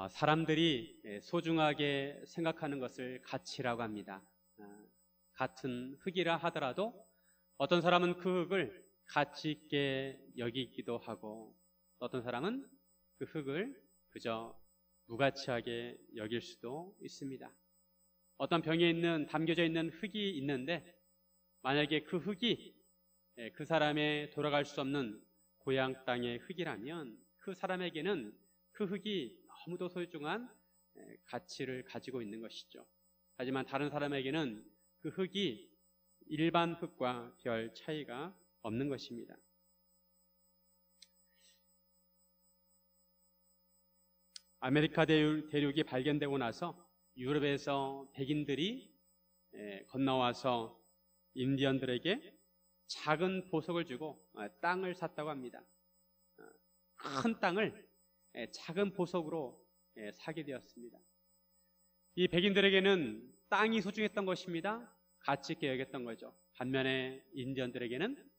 사람들이 소중하게 생각하는 것을 가치라고 합니다. 같은 흙이라 하더라도 어떤 사람은 그 흙을 가치 있게 여기기도 하고, 어떤 사람은 그 흙을 그저 무가치하게 여길 수도 있습니다. 어떤 병에 담겨져 있는 흙이 있는데, 만약에 그 흙이 그 사람의 돌아갈 수 없는 고향 땅의 흙이라면 그 사람에게는 그 흙이 너무도 소중한 가치를 가지고 있는 것이죠. 하지만 다른 사람에게는 그 흙이 일반 흙과 별 차이가 없는 것입니다. 아메리카 대륙이 발견되고 나서 유럽에서 백인들이 건너와서 인디언들에게 작은 보석을 주고 땅을 샀다고 합니다. 큰 땅을 작은 보석으로 사게 되었습니다. 이 백인들에게는 땅이 소중했던 것입니다. 가치 있게 여겼던 거죠. 반면에 인디언들에게는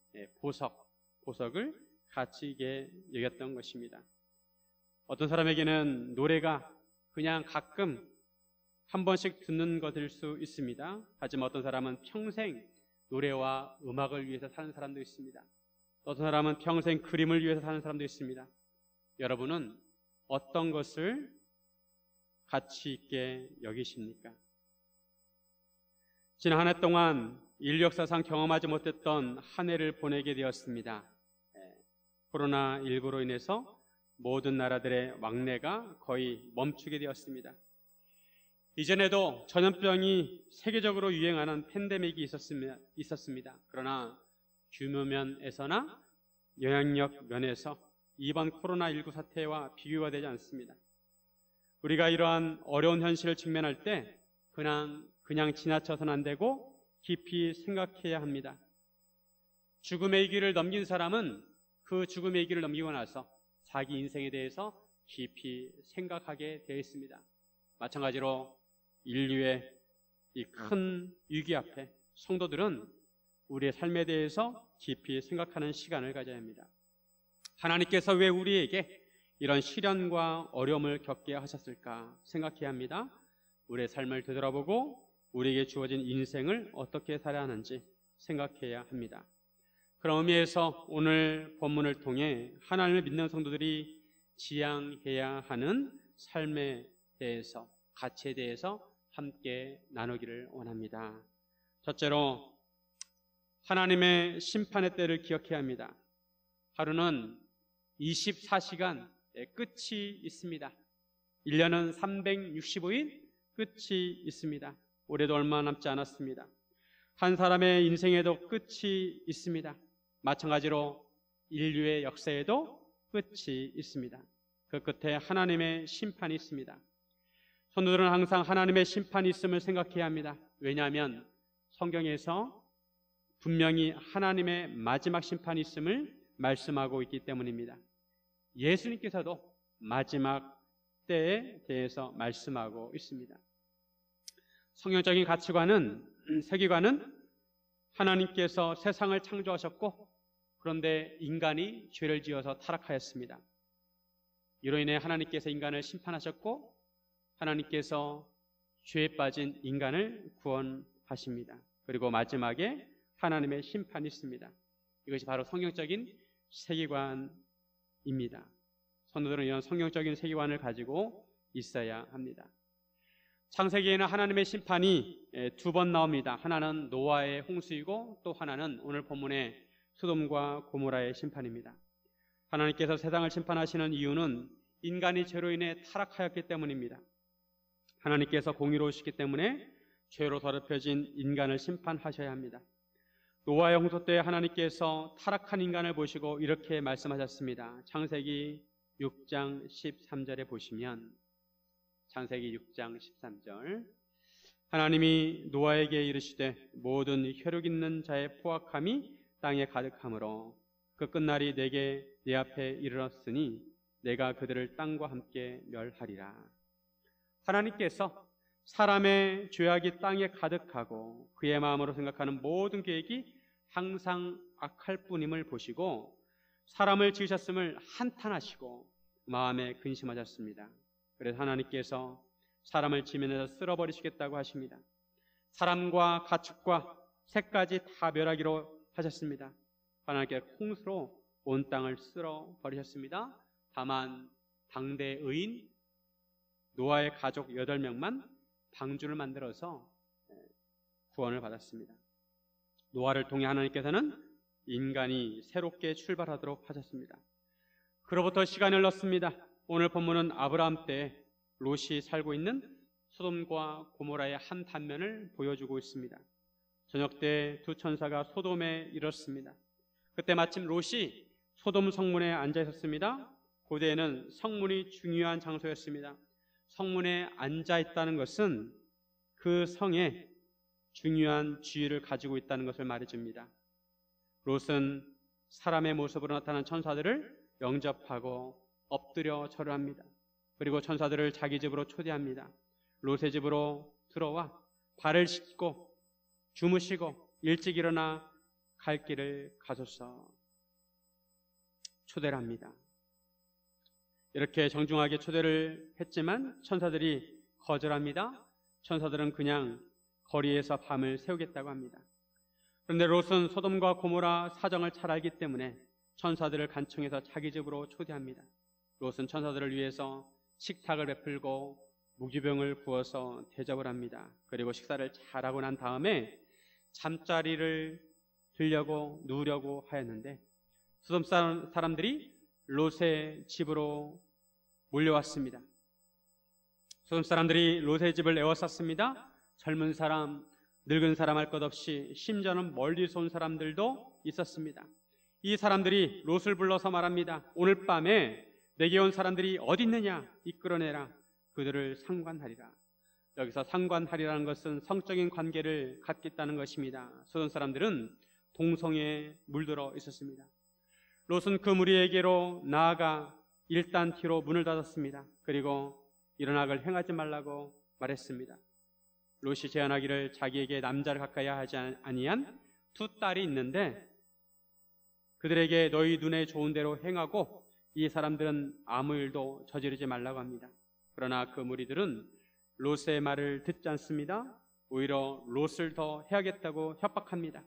보석을 가치 있게 여겼던 것입니다. 어떤 사람에게는 노래가 그냥 가끔 한 번씩 듣는 것일 수 있습니다. 하지만 어떤 사람은 평생 노래와 음악을 위해서 사는 사람도 있습니다. 어떤 사람은 평생 그림을 위해서 사는 사람도 있습니다. 여러분은 어떤 것을 가치 있게 여기십니까? 지난 한 해 동안 인류 역사상 경험하지 못했던 한 해를 보내게 되었습니다. 코로나19로 인해서 모든 나라들의 왕래가 거의 멈추게 되었습니다. 이전에도 전염병이 세계적으로 유행하는 팬데믹이 있었습니다. 그러나 규모면에서나 영향력 면에서 이번 코로나19 사태와 비교가 되지 않습니다. 우리가 이러한 어려운 현실을 직면할 때 그냥 지나쳐서는 안 되고 깊이 생각해야 합니다. 죽음의 길을 넘긴 사람은 그 죽음의 길을 넘기고 나서 자기 인생에 대해서 깊이 생각하게 되어 있습니다. 마찬가지로 인류의 이 큰 위기 앞에 성도들은 우리의 삶에 대해서 깊이 생각하는 시간을 가져야 합니다. 하나님께서 왜 우리에게 이런 시련과 어려움을 겪게 하셨을까 생각해야 합니다. 우리의 삶을 되돌아보고 우리에게 주어진 인생을 어떻게 살아야 하는지 생각해야 합니다. 그런 의미에서 오늘 본문을 통해 하나님을 믿는 성도들이 지향해야 하는 삶에 대해서, 가치에 대해서 함께 나누기를 원합니다. 첫째로, 하나님의 심판의 때를 기억해야 합니다. 하루는 24시간의 끝이 있습니다. 1년은 365일 끝이 있습니다. 올해도 얼마 남지 않았습니다. 한 사람의 인생에도 끝이 있습니다. 마찬가지로 인류의 역사에도 끝이 있습니다. 그 끝에 하나님의 심판이 있습니다. 성도들은 항상 하나님의 심판이 있음을 생각해야 합니다. 왜냐하면 성경에서 분명히 하나님의 마지막 심판이 있음을 말씀하고 있기 때문입니다. 예수님께서도 마지막 때에 대해서 말씀하고 있습니다. 성경적인 세계관은 하나님께서 세상을 창조하셨고, 그런데 인간이 죄를 지어서 타락하였습니다. 이로 인해 하나님께서 인간을 심판하셨고, 하나님께서 죄에 빠진 인간을 구원하십니다. 그리고 마지막에 하나님의 심판이 있습니다. 이것이 바로 성경적인 세계관입니다. 성도들은 이런 성경적인 세계관을 가지고 있어야 합니다. 창세기에는 하나님의 심판이 두 번 나옵니다. 하나는 노아의 홍수이고 또 하나는 오늘 본문의 소돔과 고모라의 심판입니다. 하나님께서 세상을 심판하시는 이유는 인간이 죄로 인해 타락하였기 때문입니다. 하나님께서 공의로우시기 때문에 죄로 더럽혀진 인간을 심판하셔야 합니다. 노아의 홍수 때 하나님께서 타락한 인간을 보시고 이렇게 말씀하셨습니다. 창세기 6장 13절에 보시면, 창세기 6장 13절, 하나님이 노아에게 이르시되 모든 혈육 있는 자의 포악함이 땅에 가득하므로 그 끝날이 내게 내 앞에 이르렀으니 내가 그들을 땅과 함께 멸하리라. 하나님께서 사람의 죄악이 땅에 가득하고 그의 마음으로 생각하는 모든 계획이 항상 악할 뿐임을 보시고 사람을 지으셨음을 한탄하시고 마음에 근심하셨습니다. 그래서 하나님께서 사람을 지면에서 쓸어버리시겠다고 하십니다. 사람과 가축과 새까지 다 멸하기로 하셨습니다. 하나님께서 홍수로 온 땅을 쓸어버리셨습니다. 다만 당대 의인 노아의 가족 8명만 방주를 만들어서 구원을 받았습니다. 노아를 통해 하나님께서는 인간이 새롭게 출발하도록 하셨습니다. 그로부터 시간을 흘렀습니다. 오늘 본문은 아브라함 때 롯이 살고 있는 소돔과 고모라의 한 단면을 보여주고 있습니다. 저녁 때 두 천사가 소돔에 이르렀습니다. 그때 마침 롯이 소돔 성문에 앉아 있었습니다. 고대에는 성문이 중요한 장소였습니다. 성문에 앉아 있다는 것은 그 성에 중요한 지위를 가지고 있다는 것을 말해줍니다. 롯은 사람의 모습으로 나타난 천사들을 영접하고 엎드려 절을 합니다. 그리고 천사들을 자기 집으로 초대합니다. 롯의 집으로 들어와 발을 씻고 주무시고 일찍 일어나 갈 길을 가소서 초대를 합니다. 이렇게 정중하게 초대를 했지만 천사들이 거절합니다. 천사들은 그냥 거리에서 밤을 새우겠다고 합니다. 그런데 롯은 소돔과 고모라 사정을 잘 알기 때문에 천사들을 간청해서 자기 집으로 초대합니다. 롯은 천사들을 위해서 식탁을 베풀고 무기병을 부어서 대접을 합니다. 그리고 식사를 잘하고 난 다음에 잠자리를 들려고 누우려고 하였는데 소돔 사람들이 롯의 집으로 몰려왔습니다. 소돔 사람들이 롯의 집을 에워쌌습니다. 젊은 사람, 늙은 사람 할 것 없이 심지어는 멀리서 온 사람들도 있었습니다. 이 사람들이 롯을 불러서 말합니다. 오늘 밤에 내게 온 사람들이 어디 있느냐? 이끌어내라. 그들을 상관하리라. 여기서 상관하리라는 것은 성적인 관계를 갖겠다는 것입니다. 소돔 사람들은 동성애에 물들어 있었습니다. 롯은 그 무리에게로 나아가 일단 뒤로 문을 닫았습니다. 그리고 이런 악을 행하지 말라고 말했습니다. 롯이 제안하기를 자기에게 남자를 가까이 하지 아니한 두 딸이 있는데 그들에게 너희 눈에 좋은 대로 행하고 이 사람들은 아무 일도 저지르지 말라고 합니다. 그러나 그 무리들은 롯의 말을 듣지 않습니다. 오히려 롯을 더 해야겠다고 협박합니다.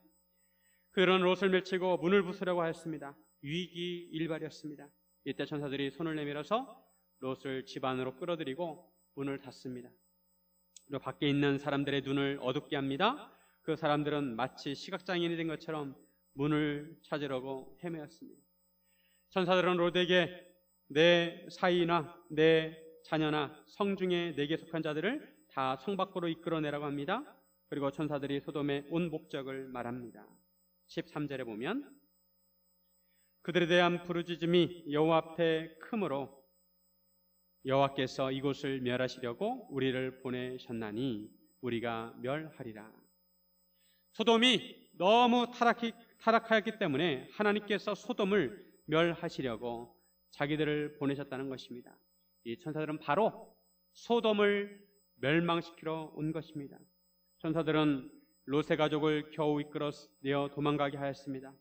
그런 롯을 밀치고 문을 부수려고 하였습니다. 위기일발이었습니다. 이때 천사들이 손을 내밀어서 롯을 집 안으로 끌어들이고 문을 닫습니다. 그리고 밖에 있는 사람들의 눈을 어둡게 합니다. 그 사람들은 마치 시각장애인이 된 것처럼 문을 찾으려고 헤매었습니다. 천사들은 롯에게 내 사이나 내 자녀나 성중에 내게 속한 자들을 다 성 밖으로 이끌어내라고 합니다. 그리고 천사들이 소돔의 온 목적을 말합니다. 13절에 보면 그들에 대한 부르짖음이 여호와 앞에 크므로 여호와께서 이곳을 멸하시려고 우리를 보내셨나니 우리가 멸하리라. 소돔이 너무 타락하였기 때문에 하나님께서 소돔을 멸하시려고 자기들을 보내셨다는 것입니다. 이 천사들은 바로 소돔을 멸망시키러 온 것입니다. 천사들은 롯의 가족을 겨우 이끌어내어 도망가게 하였습니다.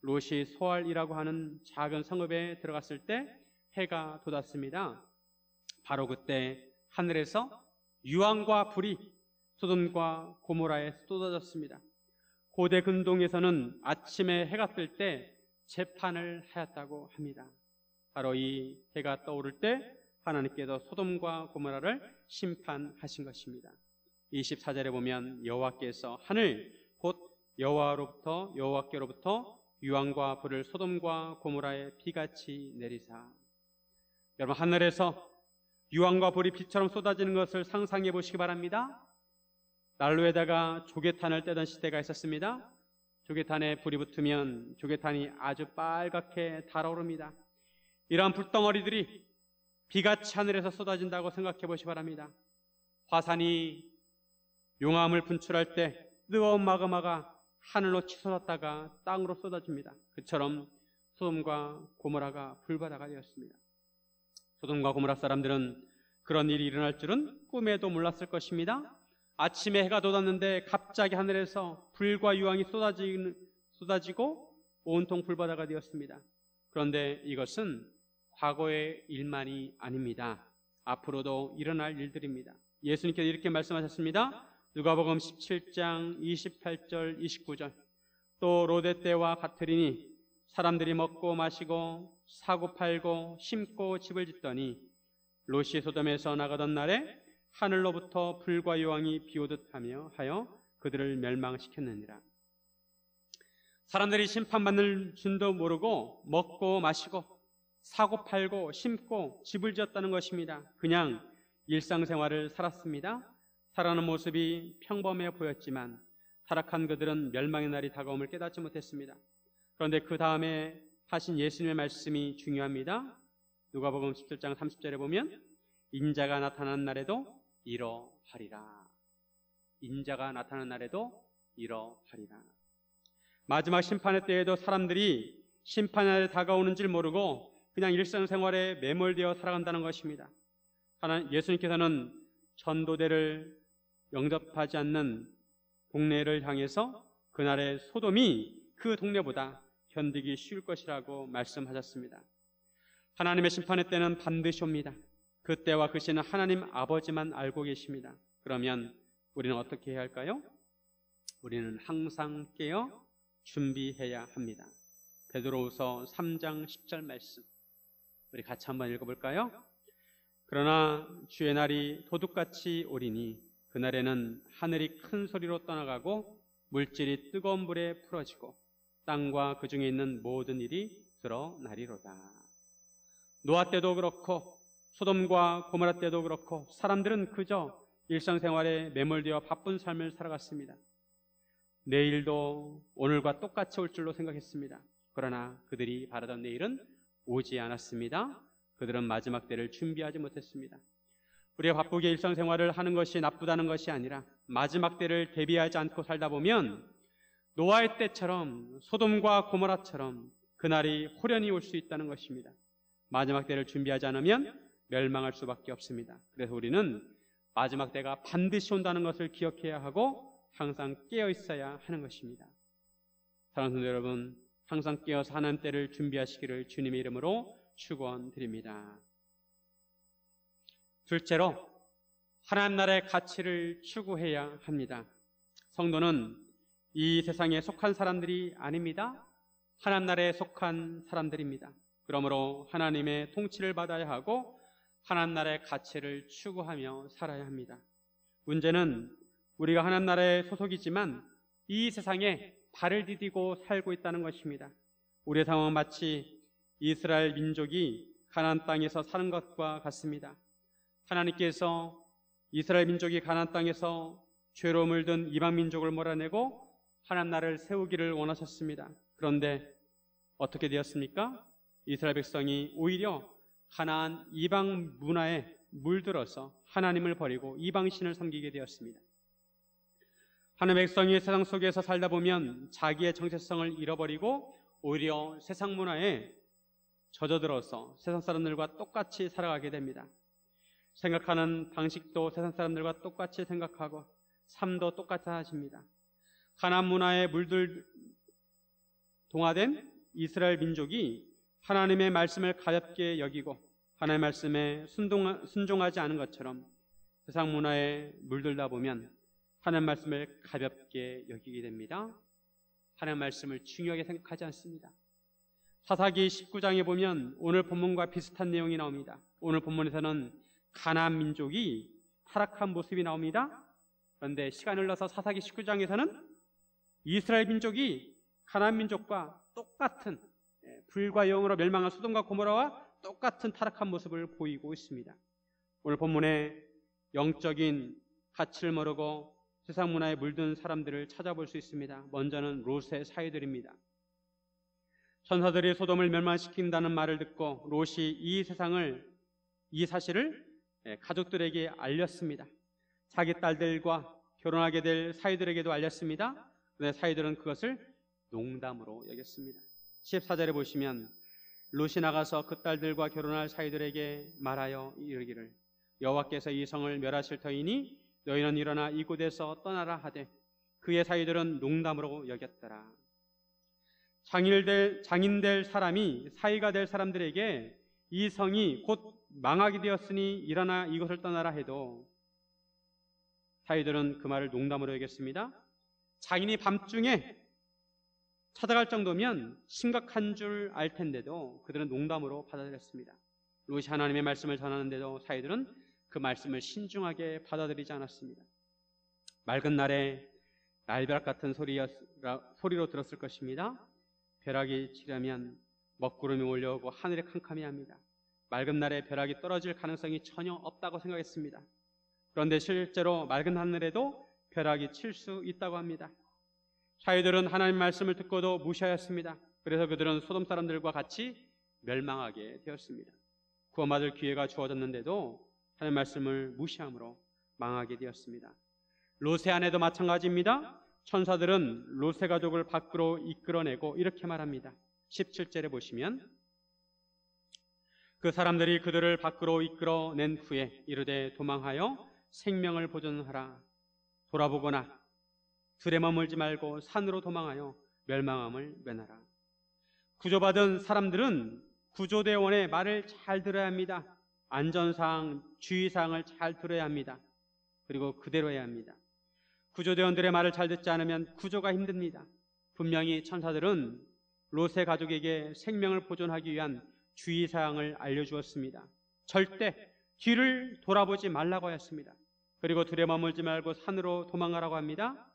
롯이 소알이라고 하는 작은 성읍에 들어갔을 때 해가 돋았습니다. 바로 그때 하늘에서 유황과 불이 소돔과 고모라에 쏟아졌습니다. 고대 근동에서는 아침에 해가 뜰 때 재판을 하였다고 합니다. 바로 이 해가 떠오를 때 하나님께서 소돔과 고모라를 심판하신 것입니다. 24절에 보면 여호와께서 하늘 곧 여호와께로부터 유황과 불을 소돔과 고모라에 비같이 내리사. 여러분, 하늘에서 유황과 불이 비처럼 쏟아지는 것을 상상해 보시기 바랍니다. 난로에다가 조개탄을 떼던 시대가 있었습니다. 조개탄에 불이 붙으면 조개탄이 아주 빨갛게 달아오릅니다. 이러한 불덩어리들이 비같이 하늘에서 쏟아진다고 생각해 보시기 바랍니다. 화산이 용암을 분출할 때 뜨거운 마그마가 하늘로 치솟았다가 땅으로 쏟아집니다. 그처럼 소돔과 고모라가 불바다가 되었습니다. 소돔과 고모라 사람들은 그런 일이 일어날 줄은 꿈에도 몰랐을 것입니다. 아침에 해가 돋았는데 갑자기 하늘에서 불과 유황이 쏟아지고 온통 불바다가 되었습니다. 그런데 이것은 과거의 일만이 아닙니다. 앞으로도 일어날 일들입니다. 예수님께서 이렇게 말씀하셨습니다. 누가복음 17장 28절 29절. 또 롯의 때와 같으리니 사람들이 먹고 마시고 사고 팔고 심고 집을 짓더니 롯이 소돔에서 나가던 날에 하늘로부터 불과 여왕이 비오듯 하여 그들을 멸망시켰느니라. 사람들이 심판받는 줄도 모르고 먹고 마시고 사고 팔고 심고 집을 지었다는 것입니다. 그냥 일상생활을 살았습니다. 살아가는 모습이 평범해 보였지만 타락한 그들은 멸망의 날이 다가옴을 깨닫지 못했습니다. 그런데 그 다음에 하신 예수님의 말씀이 중요합니다. 누가복음 17장 30절에 보면 인자가 나타난 날에도 이러하리라. 인자가 나타난 날에도 이러하리라. 마지막 심판의 때에도 사람들이 심판의 날이 다가오는 줄 모르고 그냥 일상생활에 매몰되어 살아간다는 것입니다. 예수님께서는 전도대를 영접하지 않는 동네를 향해서 그날의 소돔이 그 동네보다 견디기 쉬울 것이라고 말씀하셨습니다. 하나님의 심판의 때는 반드시 옵니다. 그 때와 그 시는 하나님 아버지만 알고 계십니다. 그러면 우리는 어떻게 해야 할까요? 우리는 항상 깨어 준비해야 합니다. 베드로후서 3장 10절 말씀 우리 같이 한번 읽어볼까요? 그러나 주의 날이 도둑같이 오리니 그날에는 하늘이 큰 소리로 떠나가고 물질이 뜨거운 불에 풀어지고 땅과 그 중에 있는 모든 일이 드러나리로다. 노아 때도 그렇고 소돔과 고모라 때도 그렇고 사람들은 그저 일상생활에 매몰되어 바쁜 삶을 살아갔습니다. 내일도 오늘과 똑같이 올 줄로 생각했습니다. 그러나 그들이 바라던 내일은 오지 않았습니다. 그들은 마지막 때를 준비하지 못했습니다. 우리가 바쁘게 일상생활을 하는 것이 나쁘다는 것이 아니라 마지막 때를 대비하지 않고 살다 보면 노아의 때처럼 소돔과 고모라처럼 그날이 홀연히 올 수 있다는 것입니다. 마지막 때를 준비하지 않으면 멸망할 수밖에 없습니다. 그래서 우리는 마지막 때가 반드시 온다는 것을 기억해야 하고 항상 깨어 있어야 하는 것입니다. 사랑하는 성도 여러분, 항상 깨어서 하나님 때를 준비하시기를 주님의 이름으로 축원드립니다. 둘째로 하나님 나라의 가치를 추구해야 합니다. 성도는 이 세상에 속한 사람들이 아닙니다. 하나님 나라에 속한 사람들입니다. 그러므로 하나님의 통치를 받아야 하고 하나님 나라의 가치를 추구하며 살아야 합니다. 문제는 우리가 하나님 나라의 소속이지만 이 세상에 발을 디디고 살고 있다는 것입니다. 우리의 상황은 마치 이스라엘 민족이 가나안 땅에서 사는 것과 같습니다. 하나님께서 이스라엘 민족이 가나안 땅에서 죄로 물든 이방 민족을 몰아내고 하나님 나라를 세우기를 원하셨습니다. 그런데 어떻게 되었습니까? 이스라엘 백성이 오히려 가나안 이방 문화에 물들어서 하나님을 버리고 이방신을 섬기게 되었습니다. 하나님의 백성이 세상 속에서 살다 보면 자기의 정체성을 잃어버리고 오히려 세상 문화에 젖어들어서 세상 사람들과 똑같이 살아가게 됩니다. 생각하는 방식도 세상 사람들과 똑같이 생각하고 삶도 똑같이 하십니다. 가나안 문화에 물들 동화된 이스라엘 민족이 하나님의 말씀을 가볍게 여기고 하나님의 말씀에 순종하지 않은 것처럼 세상 문화에 물들다 보면 하나님의 말씀을 가볍게 여기게 됩니다. 하나님의 말씀을 중요하게 생각하지 않습니다. 사사기 19장에 보면 오늘 본문과 비슷한 내용이 나옵니다. 오늘 본문에서는 가나안 민족이 타락한 모습이 나옵니다. 그런데 시간이 흘러서 사사기 19장에서는 이스라엘 민족이 가나안 민족과 똑같은 불과 영으로 멸망한 소돔과 고모라와 똑같은 타락한 모습을 보이고 있습니다. 오늘 본문에 영적인 가치를 모르고 세상 문화에 물든 사람들을 찾아볼 수 있습니다. 먼저는 롯의 사위들입니다. 천사들이 소돔을 멸망시킨다는 말을 듣고 롯이 이 사실을 가족들에게 알렸습니다. 자기 딸들과 결혼하게 될 사위들에게도 알렸습니다. 그런데 사위들은 그것을 농담으로 여겼습니다. 14절에 보시면 롯이 나가서 그 딸들과 결혼할 사위들에게 말하여 이르기를 여호와께서 이 성을 멸하실 터이니 너희는 일어나 이곳에서 떠나라 하되 그의 사위들은 농담으로 여겼더라. 장인 될 사람이 사위가 될 사람들에게 이 성이 곧 망하게 되었으니 일어나 이곳을 떠나라 해도 사위들은 그 말을 농담으로 여겼습니다. 자기니 밤중에 찾아갈 정도면 심각한 줄 알 텐데도 그들은 농담으로 받아들였습니다. 롯이 하나님의 말씀을 전하는데도 사위들은 그 말씀을 신중하게 받아들이지 않았습니다. 맑은 날에 날벼락 같은 소리로 들었을 것입니다. 벼락이 치려면 먹구름이 몰려오고 하늘이 캄캄해합니다. 맑은 날에 벼락이 떨어질 가능성이 전혀 없다고 생각했습니다. 그런데 실제로 맑은 하늘에도 벼락이 칠 수 있다고 합니다. 사위들은 하나님 말씀을 듣고도 무시하였습니다. 그래서 그들은 소돔 사람들과 같이 멸망하게 되었습니다. 구원받을 기회가 주어졌는데도 하나님 말씀을 무시함으로 망하게 되었습니다. 롯의 아내도 마찬가지입니다. 천사들은 롯의 가족을 밖으로 이끌어내고 이렇게 말합니다. 17절에 보시면 그 사람들이 그들을 밖으로 이끌어낸 후에 이르되 도망하여 생명을 보존하라. 돌아보거나 들에 머물지 말고 산으로 도망하여 멸망함을 면하라. 구조받은 사람들은 구조대원의 말을 잘 들어야 합니다. 안전사항, 주의사항을 잘 들어야 합니다. 그리고 그대로 해야 합니다. 구조대원들의 말을 잘 듣지 않으면 구조가 힘듭니다. 분명히 천사들은 롯의 가족에게 생명을 보존하기 위한 주의사항을 알려주었습니다. 절대 뒤를 돌아보지 말라고 하였습니다. 그리고 들에 머물지 말고 산으로 도망가라고 합니다.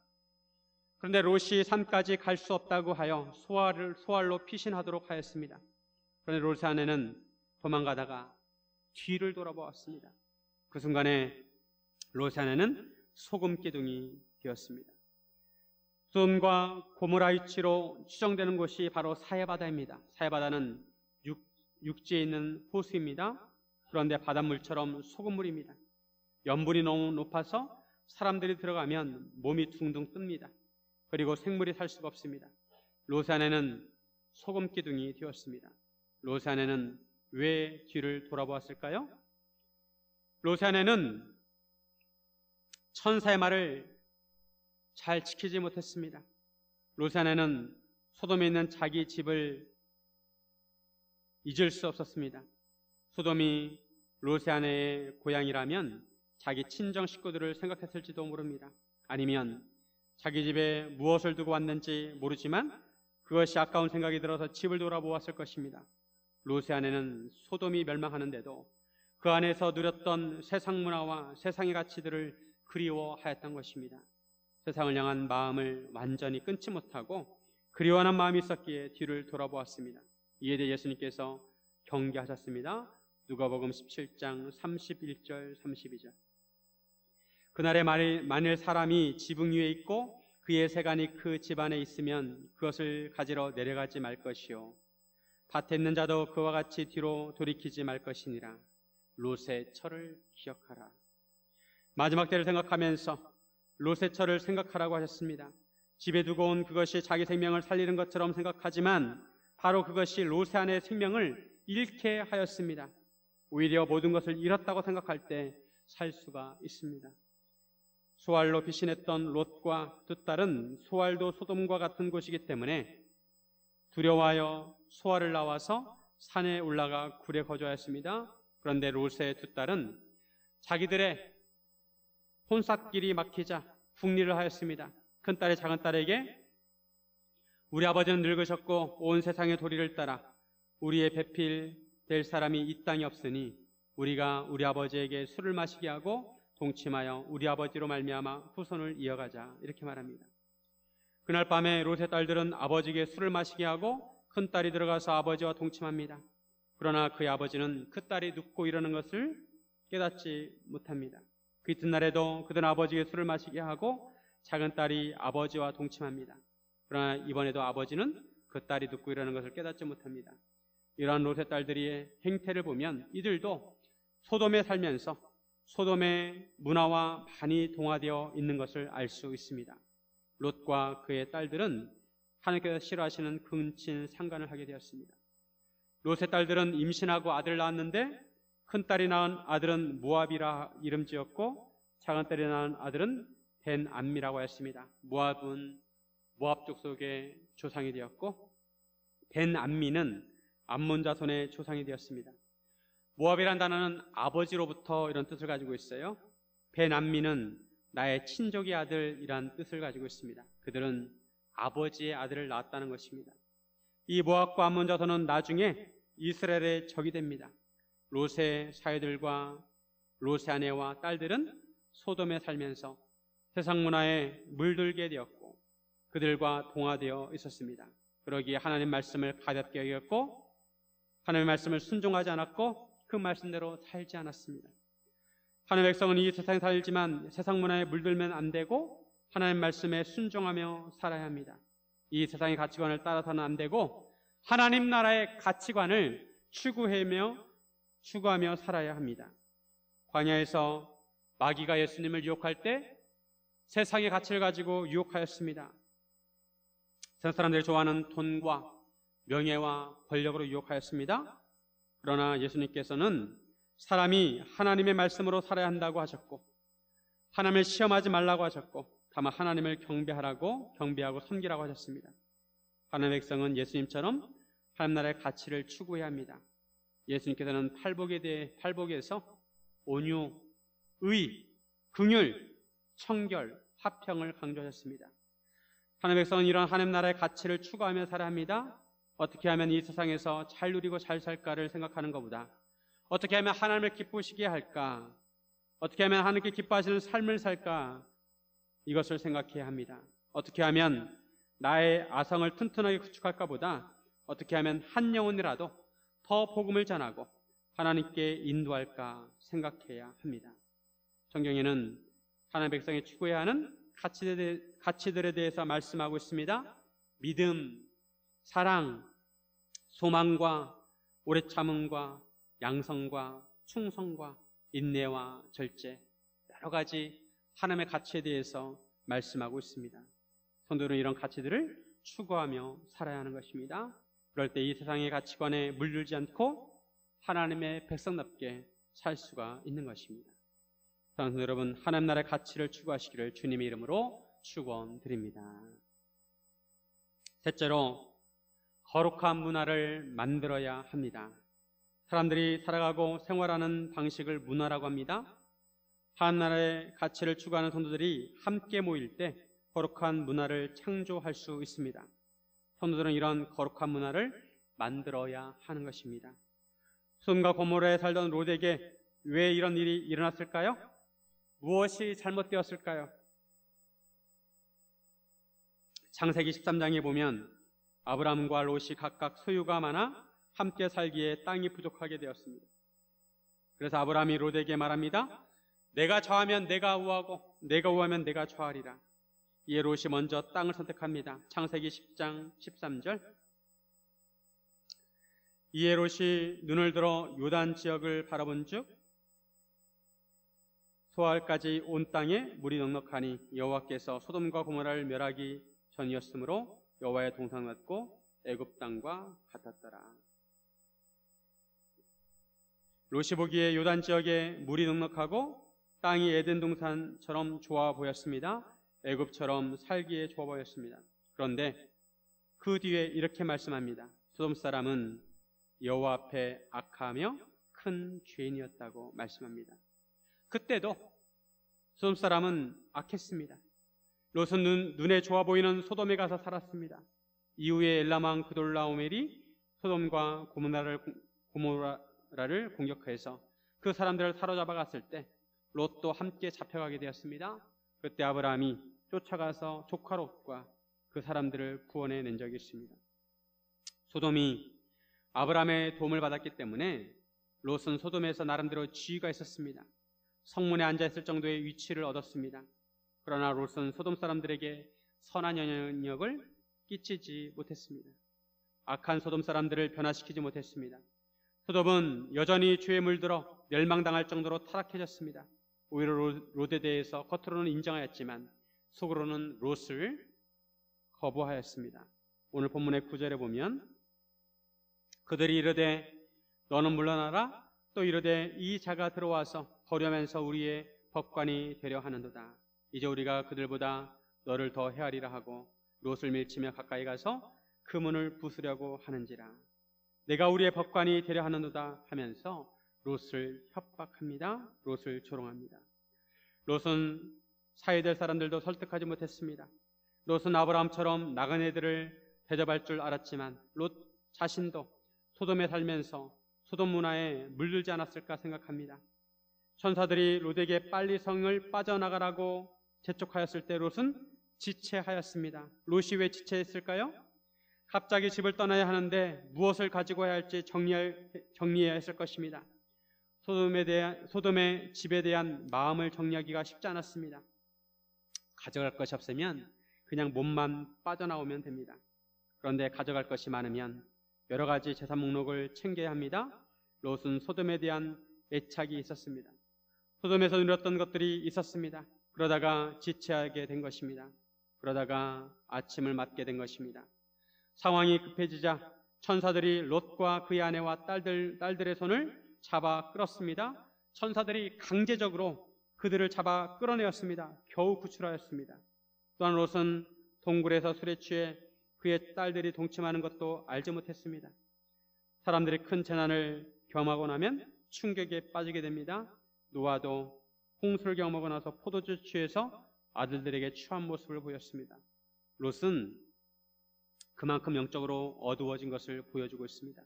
그런데 롯이 산까지 갈 수 없다고 하여 소알로 피신하도록 하였습니다. 그런데 롯의 아내는 도망가다가 뒤를 돌아보았습니다. 그 순간에 롯의 아내는 소금기둥이 되었습니다. 소돔과 고모라 위치로 추정되는 곳이 바로 사해바다입니다. 사해바다는 육지에 있는 호수입니다. 그런데 바닷물처럼 소금물입니다. 염분이 너무 높아서 사람들이 들어가면 몸이 둥둥 뜹니다. 그리고 생물이 살 수가 없습니다. 롯의 아내는 소금기둥이 되었습니다. 롯의 아내는 왜 뒤를 돌아보았을까요? 롯의 아내는 천사의 말을 잘 지키지 못했습니다. 롯의 아내는 소돔에 있는 자기 집을 잊을 수 없었습니다. 소돔이 롯의 아내의 고향이라면 자기 친정 식구들을 생각했을지도 모릅니다. 아니면 자기 집에 무엇을 두고 왔는지 모르지만 그것이 아까운 생각이 들어서 집을 돌아보았을 것입니다. 롯의 아내는 소돔이 멸망하는데도 그 안에서 누렸던 세상 문화와 세상의 가치들을 그리워하였던 것입니다. 세상을 향한 마음을 완전히 끊지 못하고 그리워하는 마음이 있었기에 뒤를 돌아보았습니다. 이에 대해 예수님께서 경계하셨습니다. 누가복음 17장 31절 32절. 그날에 만일 사람이 지붕 위에 있고 그의 세간이 그 집 안에 있으면 그것을 가지러 내려가지 말 것이요 밭에 있는 자도 그와 같이 뒤로 돌이키지 말 것이니라. 롯의 철을 기억하라. 마지막 때를 생각하면서 롯의 철을 생각하라고 하셨습니다. 집에 두고 온 그것이 자기 생명을 살리는 것처럼 생각하지만 바로 그것이 롯의 아내의 생명을 잃게 하였습니다. 오히려 모든 것을 잃었다고 생각할 때 살 수가 있습니다. 소알로 피신했던 롯과 두 딸은 소알도 소돔과 같은 곳이기 때문에 두려워하여 소알을 나와서 산에 올라가 굴에 거주하였습니다. 그런데 롯의 두 딸은 자기들의 혼삿길이 막히자 궁리를 하였습니다. 큰딸이 작은딸에게 우리 아버지는 늙으셨고 온 세상의 도리를 따라 우리의 배필될 사람이 이 땅에 없으니 우리가 우리 아버지에게 술을 마시게 하고 동침하여 우리 아버지로 말미암아 후손을 이어가자, 이렇게 말합니다. 그날 밤에 롯의 딸들은 아버지에게 술을 마시게 하고 큰딸이 들어가서 아버지와 동침합니다. 그러나 그의 아버지는 그 딸이 눕고 이러는 것을 깨닫지 못합니다. 그 이튿날에도 그들은 아버지에게 술을 마시게 하고 작은딸이 아버지와 동침합니다. 그러나 이번에도 아버지는 그 딸이 눕고 이러는 것을 깨닫지 못합니다. 이러한 롯의 딸들의 행태를 보면 이들도 소돔에 살면서 소돔의 문화와 많이 동화되어 있는 것을 알 수 있습니다. 롯과 그의 딸들은 하나님께서 싫어하시는 근친 상간을 하게 되었습니다. 롯의 딸들은 임신하고 아들을 낳았는데 큰딸이 낳은 아들은 모압이라 이름 지었고 작은딸이 낳은 아들은 벤암미라고 했습니다. 모압은 모압 족속의 조상이 되었고 벤암미는 암몬 자손의 조상이 되었습니다. 모압이란 단어는 아버지로부터 이런 뜻을 가지고 있어요. 베남미는 나의 친족의 아들이란 뜻을 가지고 있습니다. 그들은 아버지의 아들을 낳았다는 것입니다. 이 모압과 암몬 자손은 나중에 이스라엘의 적이 됩니다. 롯의 사회들과 롯의 아내와 딸들은 소돔에 살면서 세상 문화에 물들게 되었고 그들과 동화되어 있었습니다. 그러기에 하나님 말씀을 가볍게 여겼고 하나님의 말씀을 순종하지 않았고 그 말씀대로 살지 않았습니다. 하나님의 백성은 이 세상에 살지만 세상 문화에 물들면 안 되고 하나님 말씀에 순종하며 살아야 합니다. 이 세상의 가치관을 따라서는 안 되고 하나님 나라의 가치관을 추구하며 살아야 합니다. 광야에서 마귀가 예수님을 유혹할 때 세상의 가치를 가지고 유혹하였습니다. 세상 사람들이 좋아하는 돈과 명예와 권력으로 유혹하였습니다. 그러나 예수님께서는 사람이 하나님의 말씀으로 살아야 한다고 하셨고 하나님을 시험하지 말라고 하셨고 다만 하나님을 경배하고 섬기라고 하셨습니다. 하나님의 백성은 예수님처럼 하나님 나라의 가치를 추구해야 합니다. 예수님께서는 팔복에서 온유, 의, 긍휼, 청결, 화평을 강조하셨습니다. 하나님의 백성은 이런 하나님 나라의 가치를 추구하며 살아야 합니다. 어떻게 하면 이 세상에서 잘 누리고 잘 살까를 생각하는 것보다 어떻게 하면 하나님을 기쁘시게 할까? 어떻게 하면 하나님께 기뻐하시는 삶을 살까? 이것을 생각해야 합니다. 어떻게 하면 나의 아성을 튼튼하게 구축할까 보다 어떻게 하면 한 영혼이라도 더 복음을 전하고 하나님께 인도할까 생각해야 합니다. 성경에는 하나님의 백성이 추구해야 하는 가치들에 대해서 말씀하고 있습니다. 믿음, 사랑, 소망과 오래 참음과 양성과 충성과 인내와 절제, 여러 가지 하나님의 가치에 대해서 말씀하고 있습니다. 성도들은 이런 가치들을 추구하며 살아야 하는 것입니다. 그럴 때 이 세상의 가치관에 물들지 않고 하나님의 백성답게 살 수가 있는 것입니다. 사랑하는 여러분, 하나님 나라의 가치를 추구하시기를 주님의 이름으로 축원드립니다. 셋째로, 거룩한 문화를 만들어야 합니다. 사람들이 살아가고 생활하는 방식을 문화라고 합니다. 하나님 나라의 가치를 추구하는 성도들이 함께 모일 때 거룩한 문화를 창조할 수 있습니다. 성도들은 이런 거룩한 문화를 만들어야 하는 것입니다. 소돔과 고모라에 살던 롯에게 왜 이런 일이 일어났을까요? 무엇이 잘못되었을까요? 창세기 13장에 보면 아브라함과 롯이 각각 소유가 많아 함께 살기에 땅이 부족하게 되었습니다. 그래서 아브라함이 롯에게 말합니다. 내가 좌하면 내가 우하고 내가 우하면 내가 좌하리라. 이에 롯이 먼저 땅을 선택합니다. 창세기 10장 13절. 이에 롯이 눈을 들어 요단 지역을 바라본즉 소알까지 온 땅에 물이 넉넉하니 여호와께서 소돔과 고모라를 멸하기 전이었으므로 여호와의 동상 같고 애굽 땅과 같았더라. 롯이 보기에 요단 지역에 물이 넉넉하고 땅이 에덴 동산처럼 좋아 보였습니다. 애굽처럼 살기에 좋아 보였습니다. 그런데 그 뒤에 이렇게 말씀합니다. 소돔 사람은 여호와 앞에 악하며 큰 죄인이었다고 말씀합니다. 그때도 소돔 사람은 악했습니다. 롯은 눈에 좋아 보이는 소돔에 가서 살았습니다. 이후에 엘람 왕 그돌라오멜이 소돔과 고모라를 공격해서 그 사람들을 사로잡아 갔을 때 롯도 함께 잡혀가게 되었습니다. 그때 아브라함이 쫓아가서 조카 롯과 그 사람들을 구원해 낸 적이 있습니다. 소돔이 아브라함의 도움을 받았기 때문에 롯은 소돔에서 나름대로 지위가 있었습니다. 성문에 앉아있을 정도의 위치를 얻었습니다. 그러나 롯은 소돔 사람들에게 선한 영향력을 끼치지 못했습니다. 악한 소돔 사람들을 변화시키지 못했습니다. 소돔은 여전히 죄에 물들어 멸망당할 정도로 타락해졌습니다. 오히려 롯에 대해서 겉으로는 인정하였지만 속으로는 롯을 거부하였습니다. 오늘 본문의 9절에 보면 그들이 이르되 너는 물러나라, 또 이르되 이 자가 들어와서 거류하면서 우리의 법관이 되려 하는도다. 이제 우리가 그들보다 너를 더 헤아리라 하고 롯을 밀치며 가까이 가서 그 문을 부수려고 하는지라. 내가 우리의 법관이 되려 하는도다 하면서 롯을 협박합니다. 롯을 조롱합니다. 롯은 사회될 사람들도 설득하지 못했습니다. 롯은 아브라함처럼 나그네들을 대접할 줄 알았지만 롯 자신도 소돔에 살면서 소돔 문화에 물들지 않았을까 생각합니다. 천사들이 롯에게 빨리 성을 빠져나가라고 재촉하였을 때 롯은 지체하였습니다. 롯이 왜 지체했을까요? 갑자기 집을 떠나야 하는데 무엇을 가지고 해야 할지 정리해야 했을 것입니다. 소돔의 집에 대한 마음을 정리하기가 쉽지 않았습니다. 가져갈 것이 없으면 그냥 몸만 빠져나오면 됩니다. 그런데 가져갈 것이 많으면 여러 가지 재산 목록을 챙겨야 합니다. 롯은 소돔에 대한 애착이 있었습니다. 소돔에서 누렸던 것들이 있었습니다. 그러다가 지체하게 된 것입니다. 그러다가 아침을 맞게 된 것입니다. 상황이 급해지자 천사들이 롯과 그의 아내와 딸들의 손을 잡아 끌었습니다. 천사들이 강제적으로 그들을 잡아 끌어내었습니다. 겨우 구출하였습니다. 또한 롯은 동굴에서 술에 취해 그의 딸들이 동침하는 것도 알지 못했습니다. 사람들이 큰 재난을 경험하고 나면 충격에 빠지게 됩니다. 노아도 홍수를 경험하고 나서 포도주 취해서 아들들에게 취한 모습을 보였습니다. 롯은 그만큼 영적으로 어두워진 것을 보여주고 있습니다.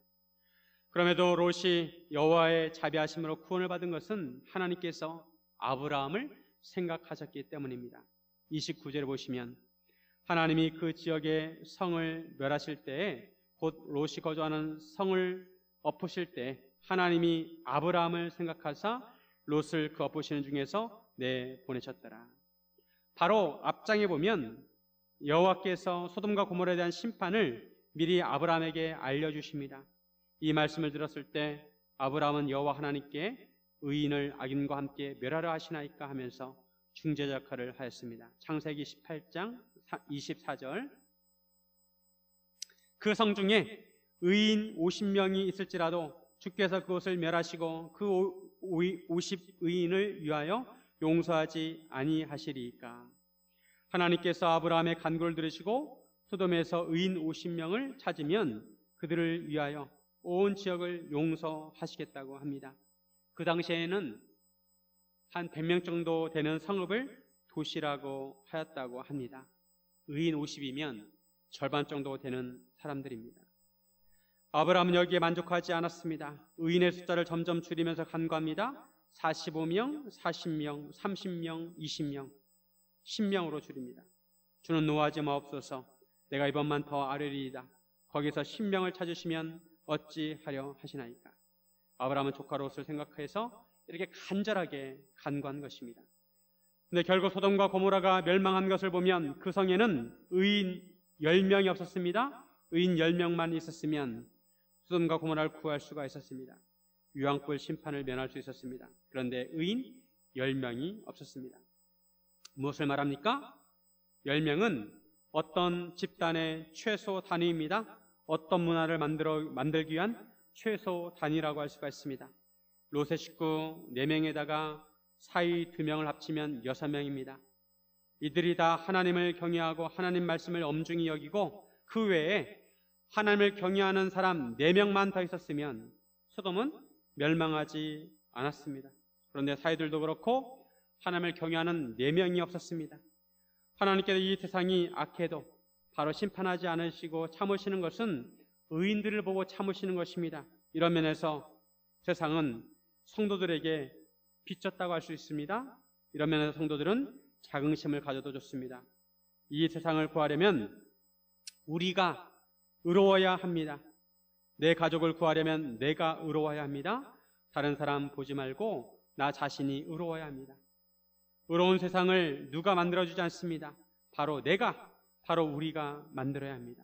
그럼에도 롯이 여호와의 자비하심으로 구원을 받은 것은 하나님께서 아브라함을 생각하셨기 때문입니다. 29절에 보시면 하나님이 그 지역의 성을 멸하실 때에 곧 롯이 거주하는 성을 엎으실 때 하나님이 아브라함을 생각하사 롯을 그 엎으시는 중에서 내보내셨더라. 바로 앞장에 보면 여호와께서 소돔과 고모라에 대한 심판을 미리 아브라함에게 알려주십니다. 이 말씀을 들었을 때 아브라함은 여호와 하나님께 의인을 악인과 함께 멸하려 하시나이까 하면서 중재자 역할을 하였습니다. 창세기 18장 24절 그 성 중에 의인 50명이 있을지라도 주께서 그곳을 멸하시고 그 50의인을 위하여 용서하지 아니하시리이까. 하나님께서 아브라함의 간구를 들으시고 소돔에서 의인 50명을 찾으면 그들을 위하여 온 지역을 용서하시겠다고 합니다. 그 당시에는 한 100명 정도 되는 성읍을 도시라고 하였다고 합니다. 의인 50이면 절반 정도 되는 사람들입니다. 아브라함은 여기에 만족하지 않았습니다. 의인의 숫자를 점점 줄이면서 간구합니다. 45명, 40명, 30명, 20명, 10명으로 줄입니다. 주는 노하지 마옵소서. 내가 이번만 더 아뢰리이다. 거기서 10명을 찾으시면 어찌하려 하시나이까. 아브라함은 조카 롯을 생각해서 이렇게 간절하게 간구한 것입니다. 근데 결국 소돔과 고모라가 멸망한 것을 보면 그 성에는 의인 10명이 없었습니다. 의인 10명만 있었으면 소돔과 고모라를 구할 수가 있었습니다. 유황불 심판을 면할 수 있었습니다. 그런데 의인 10명이 없었습니다. 무엇을 말합니까? 10명은 어떤 집단의 최소 단위입니다. 어떤 문화를 만들기 위한 최소 단위라고 할 수가 있습니다. 롯의 식구 4명에다가 사위 2명을 합치면 6명입니다. 이들이 다 하나님을 경외하고 하나님 말씀을 엄중히 여기고 그 외에 하나님을 경외하는 사람 4명만 더 있었으면 소돔은 멸망하지 않았습니다. 그런데 사위들도 그렇고 하나님을 경외하는 4명이 없었습니다. 하나님께서 이 세상이 악해도 바로 심판하지 않으시고 참으시는 것은 의인들을 보고 참으시는 것입니다. 이런 면에서 세상은 성도들에게 빚졌다고 할 수 있습니다. 이런 면에서 성도들은 자긍심을 가져도 좋습니다. 이 세상을 구하려면 우리가 의로워야 합니다. 내 가족을 구하려면 내가 의로워야 합니다. 다른 사람 보지 말고 나 자신이 의로워야 합니다. 의로운 세상을 누가 만들어주지 않습니다. 바로 우리가 만들어야 합니다.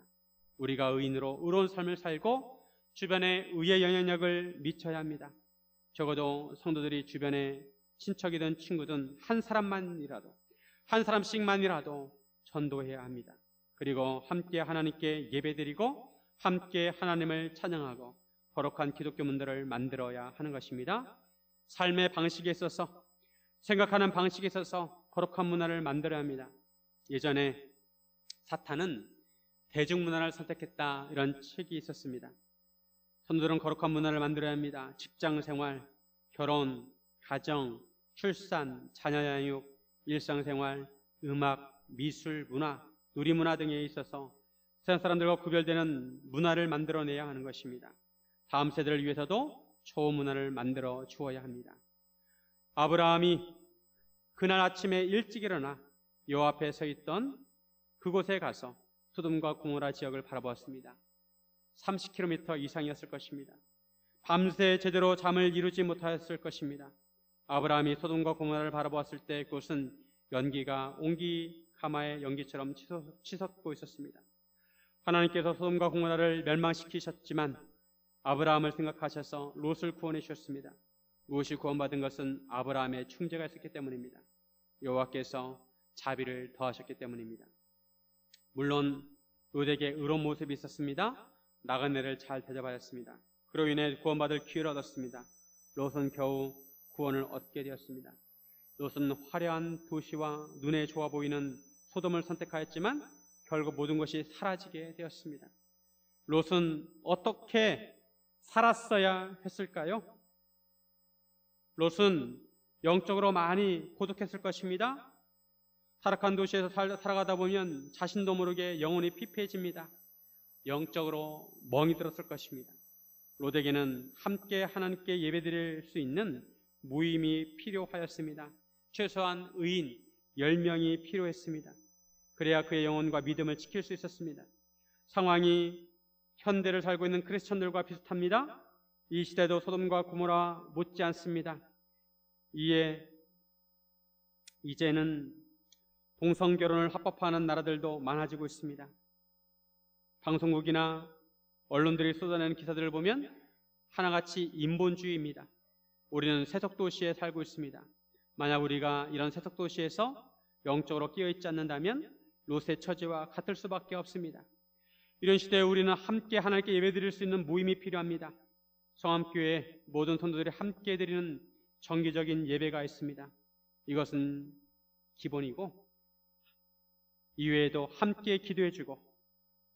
우리가 의인으로 의로운 삶을 살고 주변에 의의 영향력을 미쳐야 합니다. 적어도 성도들이 주변에 친척이든 친구든 한 사람씩만이라도 전도해야 합니다. 그리고 함께 하나님께 예배드리고 함께 하나님을 찬양하고 거룩한 기독교 문화를 만들어야 하는 것입니다. 삶의 방식에 있어서 생각하는 방식에 있어서 거룩한 문화를 만들어야 합니다. 예전에 사탄은 대중문화를 선택했다 이런 책이 있었습니다. 성도들은 거룩한 문화를 만들어야 합니다. 직장생활, 결혼, 가정, 출산, 자녀 양육, 일상생활, 음악, 미술, 문화, 누리문화 등에 있어서 세상 사람들과 구별되는 문화를 만들어내야 하는 것입니다. 다음 세대를 위해서도 좋은 문화를 만들어 주어야 합니다. 아브라함이 그날 아침에 일찍 일어나 여호와 앞에 서 있던 그곳에 가서 소돔과 고모라 지역을 바라보았습니다. 30km 이상이었을 것입니다. 밤새 제대로 잠을 이루지 못하였을 것입니다. 아브라함이 소돔과 고모라를 바라보았을 때 그곳은 연기가 옹기 가마의 연기처럼 치솟고 있었습니다. 하나님께서 소돔과 고모라를 멸망시키셨지만 아브라함을 생각하셔서 롯을 구원해 주셨습니다. 롯이 구원받은 것은 아브라함의 충재가 있었기 때문입니다. 여호와께서 자비를 더하셨기 때문입니다. 물론 롯에게 의로운 모습이 있었습니다. 나그네를 잘 대접하였습니다. 그로 인해 구원받을 기회를 얻었습니다. 롯은 겨우 구원을 얻게 되었습니다. 롯은 화려한 도시와 눈에 좋아 보이는 소돔을 선택하였지만 결국 모든 것이 사라지게 되었습니다. 롯은 어떻게 살았어야 했을까요? 롯은 영적으로 많이 고독했을 것입니다. 타락한 도시에서 살아가다 보면 자신도 모르게 영혼이 피폐해집니다. 영적으로 멍이 들었을 것입니다. 롯에게는 함께 하나님께 예배드릴 수 있는 모임이 필요하였습니다. 최소한 의인 10명이 필요했습니다. 그래야 그의 영혼과 믿음을 지킬 수 있었습니다. 상황이 현대를 살고 있는 크리스천들과 비슷합니다. 이 시대도 소돔과 고모라 못지 않습니다. 이제는 동성결혼을 합법화하는 나라들도 많아지고 있습니다. 방송국이나 언론들이 쏟아내는 기사들을 보면 하나같이 인본주의입니다. 우리는 세속도시에 살고 있습니다. 만약 우리가 이런 세속도시에서 영적으로 끼어있지 않는다면 롯의 처지와 같을 수밖에 없습니다. 이런 시대에 우리는 함께 하나님께 예배드릴 수 있는 모임이 필요합니다. 성암교회 모든 성도들이 함께 드리는 정기적인 예배가 있습니다. 이것은 기본이고 이외에도 함께 기도해주고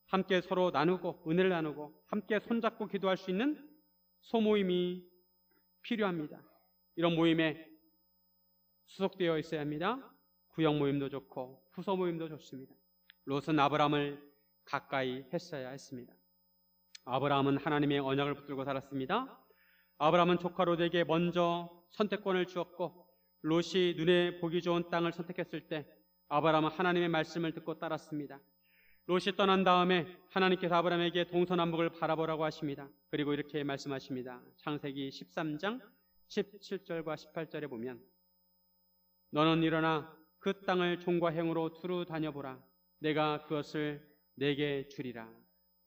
함께 서로 나누고 은혜를 나누고 함께 손잡고 기도할 수 있는 소모임이 필요합니다. 이런 모임에 수속되어 있어야 합니다. 구역 모임도 좋고 후소 모임도 좋습니다. 롯은 아브라함을 가까이 했어야 했습니다. 아브라함은 하나님의 언약을 붙들고 살았습니다. 아브라함은 조카 롯에게 먼저 선택권을 주었고 롯이 눈에 보기 좋은 땅을 선택했을 때 아브라함은 하나님의 말씀을 듣고 따랐습니다. 롯이 떠난 다음에 하나님께서 아브라함에게 동서남북을 바라보라고 하십니다. 그리고 이렇게 말씀하십니다. 창세기 13장 17절과 18절에 보면 너는 일어나 그 땅을 종과 행으로 두루 다녀보라. 내가 그것을 내게 주리라.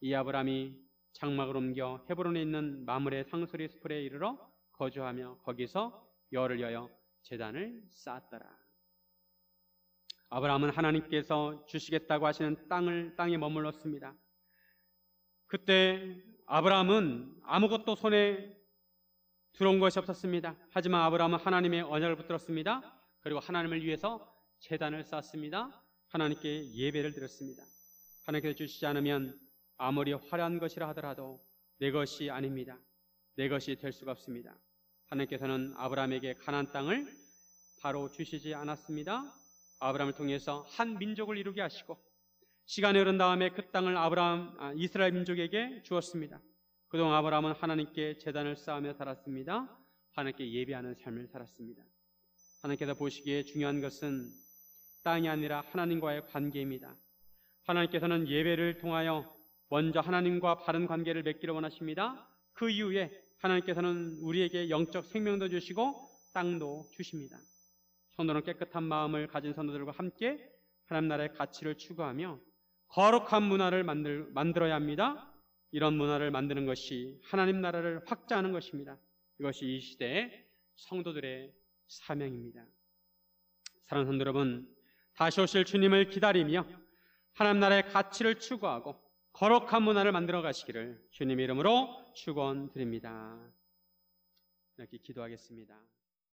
이 아브라함이 장막을 옮겨 헤브론에 있는 마므레 상수리 숲에 이르러 거주하며 거기서 열을 여여 제단을 쌓았더라. 아브라함은 하나님께서 주시겠다고 하시는 땅에 머물렀습니다. 그때 아브라함은 아무것도 손에 들어온 것이 없었습니다. 하지만 아브라함은 하나님의 언약을 붙들었습니다. 그리고 하나님을 위해서 제단을 쌓았습니다. 하나님께 예배를 드렸습니다. 하나님께서 주시지 않으면 아무리 화려한 것이라 하더라도 내 것이 아닙니다. 내 것이 될 수가 없습니다. 하나님께서는 아브라함에게 가나안 땅을 바로 주시지 않았습니다. 아브라함을 통해서 한 민족을 이루게 하시고 시간이 흐른 다음에 그 땅을 이스라엘 민족에게 주었습니다. 그동안 아브라함은 하나님께 제단을 쌓으며 살았습니다. 하나님께 예배하는 삶을 살았습니다. 하나님께서 보시기에 중요한 것은 땅이 아니라 하나님과의 관계입니다. 하나님께서는 예배를 통하여 먼저 하나님과 바른 관계를 맺기를 원하십니다. 그 이후에 하나님께서는 우리에게 영적 생명도 주시고 땅도 주십니다. 성도는 깨끗한 마음을 가진 성도들과 함께 하나님 나라의 가치를 추구하며 거룩한 문화를 만들어야 합니다. 이런 문화를 만드는 것이 하나님 나라를 확장하는 것입니다. 이것이 이 시대의 성도들의 사명입니다. 사랑하는 성도 여러분, 다시 오실 주님을 기다리며 하나님 나라의 가치를 추구하고 거룩한 문화를 만들어 가시기를 주님의 이름으로 축원드립니다. 이렇게 기도하겠습니다.